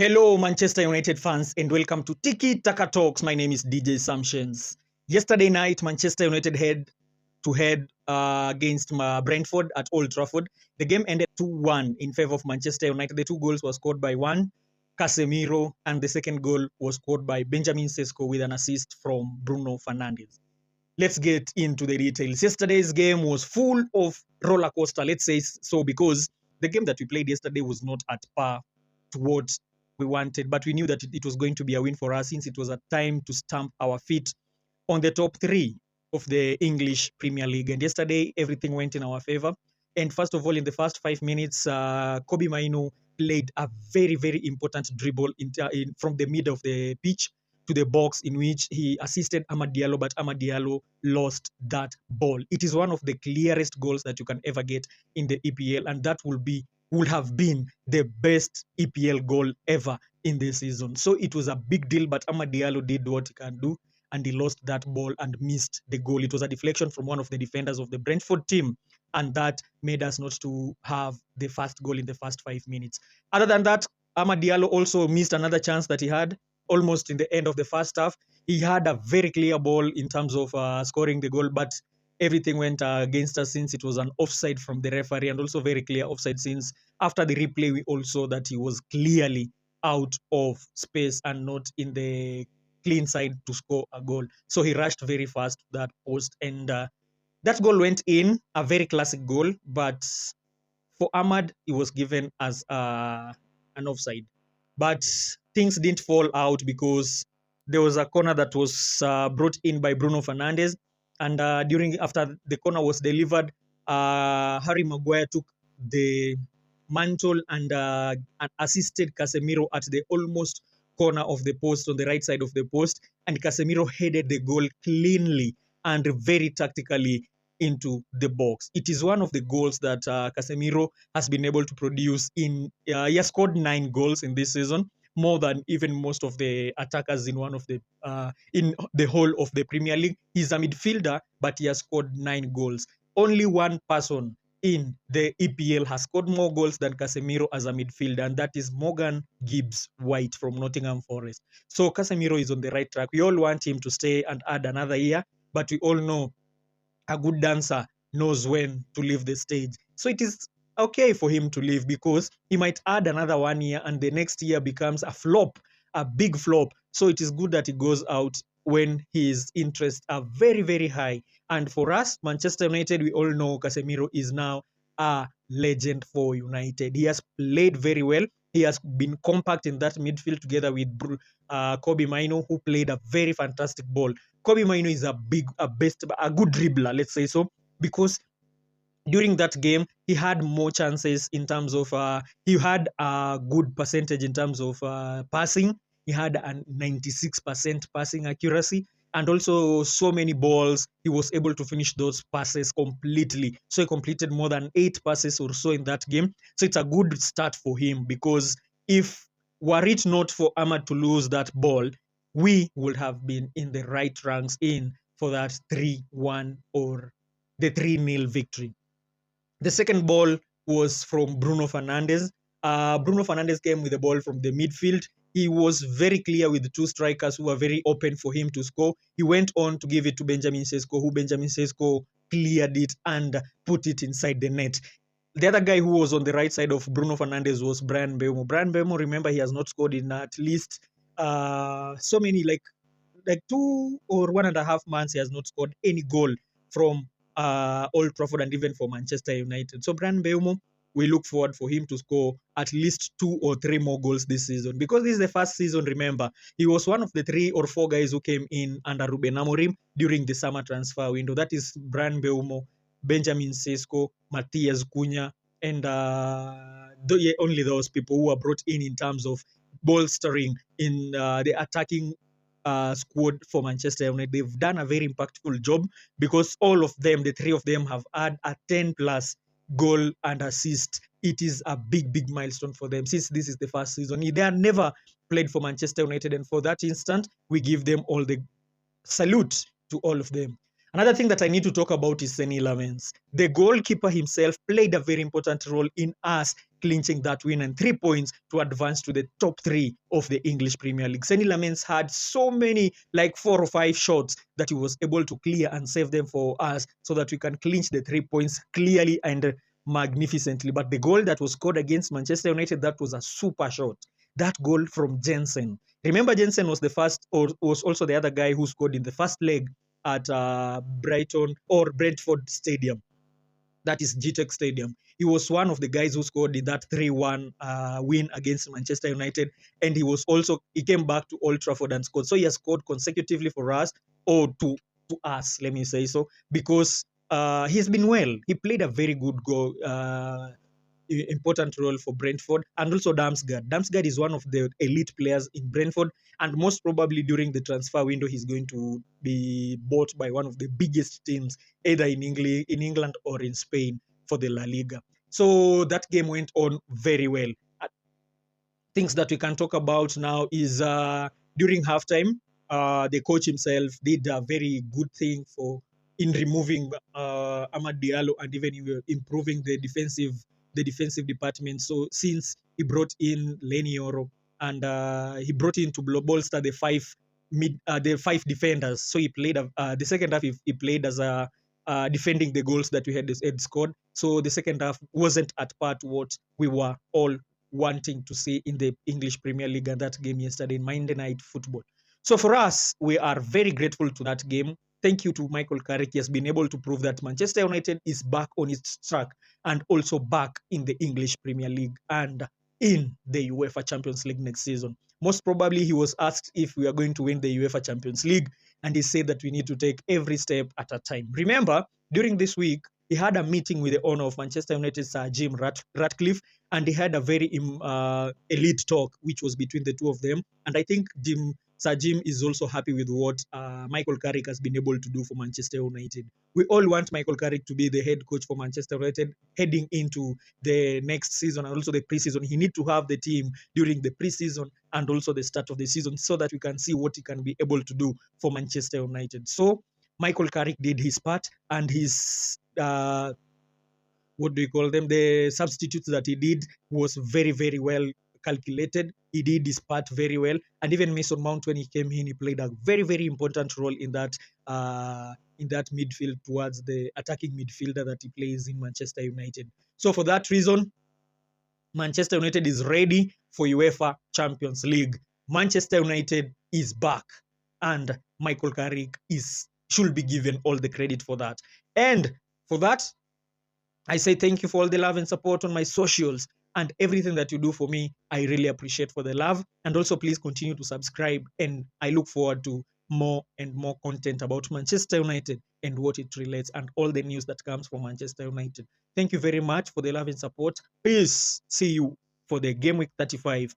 Hello, Manchester United fans, and welcome to TikiTaka Talks. My name is DJ Samshens. Yesterday night, Manchester United head against Brentford at Old Trafford. The game ended 2-1 in favor of Manchester United. The two goals were scored by one, Casemiro, and the second goal was scored by Benjamin Sesko with an assist from Bruno Fernandes. Let's get into the details. Yesterday's game was full of roller coaster, let's say so, because the game that we played yesterday was not at par to what we wanted, but we knew that it was going to be a win for us since it was a time to stamp our feet on the top three of the English Premier League. And yesterday, everything went in our favor. And first of all, in the first 5 minutes, Kobe Maino played a very, very important dribble from the middle of the pitch to the box, in which he assisted Amad Diallo, but Amad Diallo lost that ball. It is one of the clearest goals that you can ever get in the EPL, and that would have been the best EPL goal ever in this season. So it was a big deal, but Amad Diallo did what he can do, and he lost that ball and missed the goal. It was a deflection from one of the defenders of the Brentford team, and that made us not to have the first goal in the first 5 minutes. Other than that, Amad Diallo also missed another chance that he had almost in the end of the first half. He had a very clear ball in terms of scoring the goal, but everything went against us since it was an offside from the referee, and also very clear offside since after the replay we all saw that he was clearly out of space and not in the clean side to score a goal. So he rushed very fast to that post, and that goal went in, a very classic goal, but for Ahmad, it was given as an offside. But things didn't fall out because there was a corner that was brought in by Bruno Fernandes, and after the corner was delivered, Harry Maguire took the mantle and assisted Casemiro at the almost corner of the post on the right side of the post, and Casemiro headed the goal cleanly and very tactically into the box. It is one of the goals that Casemiro has been able to produce he has scored 9 goals in this season, more than even most of the attackers in in the whole of the Premier League. He's a midfielder, but he has scored 9 goals. Only one person in the EPL has scored more goals than Casemiro as a midfielder, and that is Morgan Gibbs White from Nottingham Forest. So Casemiro is on the right track. We all want him to stay and add another year, but we all know a good dancer knows when to leave the stage. So it is okay for him to leave, because he might add another 1 year and the next year becomes a flop, a big flop. So it is good that he goes out when his interests are very, very high. And for us, Manchester United, we all know Casemiro is now a legend for United. He has played very well. He has been compact in that midfield together with Kobe Maino, who played a very fantastic ball. Kobe Maino is a good dribbler, let's say so, because during that game, he had more chances in terms of, he had a good percentage in terms of passing. He had a 96% passing accuracy, and also so many balls, he was able to finish those passes completely. So he completed more than 8 passes or so in that game. So it's a good start for him, because if were it not for Ahmad to lose that ball, we would have been in the right ranks in for that 3-1 or the 3-0 victory. The second ball was from Bruno Fernandes. Bruno Fernandes came with the ball from the midfield. He was very clear with the 2 strikers who were very open for him to score. He went on to give it to Benjamin Sesko, who Benjamin Sesko cleared it and put it inside the net. The other guy who was on the right side of Bruno Fernandes was Bryan Mbeumo. Bryan Mbeumo, remember, he has not scored in at least so many, like 2 or 1.5 months. He has not scored any goal from Old Trafford and even for Manchester United. So Bryan Mbeumo, we look forward for him to score at least 2 or 3 more goals this season, because this is the first season. Remember, he was one of the 3 or 4 guys who came in under Ruben Amorim during the summer transfer window. That is Bryan Mbeumo, Benjamin Sesko, Matthias Cunha, and only those people who were brought in terms of bolstering in the attacking squad for Manchester United. They've done a very impactful job, because all of them, the 3 of them, have had a 10 plus goal and assist. It is a big, big milestone for them, since this is the first season. They have never played for Manchester United, and for that instant, we give them all the salute to all of them. Another thing that I need to talk about is Seny Lamens. The goalkeeper himself played a very important role in us clinching that win and 3 points to advance to the top 3 of the English Premier League. Seny Lamens had so many, like 4 or 5 shots that he was able to clear and save them for us so that we can clinch the 3 points clearly and magnificently. But the goal that was scored against Manchester United, that was a super shot. That goal from Jensen. Remember, Jensen was the first, or was also the other guy who scored in the first leg at Brighton or Brentford Stadium. That is GTEC Stadium. He was one of the guys who scored in that 3-1 win against Manchester United. And he came back to Old Trafford and scored. So he has scored consecutively for us, or to us, let me say so, because he's been well. He played a very good goal. Important role for Brentford, and also Damsgaard. Damsgaard is one of the elite players in Brentford, and most probably during the transfer window, he's going to be bought by one of the biggest teams, either in England or in Spain for the La Liga. So that game went on very well. Things that we can talk about now is during halftime, the coach himself did a very good thing in removing Amad Diallo and even improving the defensive department. So since he brought in Lenny Oro and he brought in to bolster the five defenders. So he played the second half. He played as a defending the goals that we had scored. So the second half wasn't at part what we were all wanting to see in the English Premier League and that game yesterday in Monday Night Football. So for us, we are very grateful to that game. Thank you to Michael Carrick. He has been able to prove that Manchester United is back on its track and also back in the English Premier League and in the UEFA Champions League next season. Most probably he was asked if we are going to win the UEFA Champions League, and he said that we need to take every step at a time. Remember, during this week, he had a meeting with the owner of Manchester United, Sir Jim Ratcliffe, and they had a very elite talk, which was between the two of them. And I think Sir Jim is also happy with what Michael Carrick has been able to do for Manchester United. We all want Michael Carrick to be the head coach for Manchester United heading into the next season and also the preseason. He needs to have the team during the preseason and also the start of the season so that we can see what he can be able to do for Manchester United. So Michael Carrick did his part, and his what do you call them? The substitutes that he did was very, very well calculated. He did his part very well, and even Mason Mount, when he came in, he played a very, very important role in that midfield towards the attacking midfielder that he plays in Manchester United. So for that reason, Manchester United is ready for UEFA Champions League. Manchester United is back, and Michael Carrick should be given all the credit for that. And for that, I say thank you for all the love and support on my socials and everything that you do for me. I really appreciate for the love. And also please continue to subscribe. And I look forward to more and more content about Manchester United and what it relates and all the news that comes from Manchester United. Thank you very much for the love and support. Peace. See you for the game week 35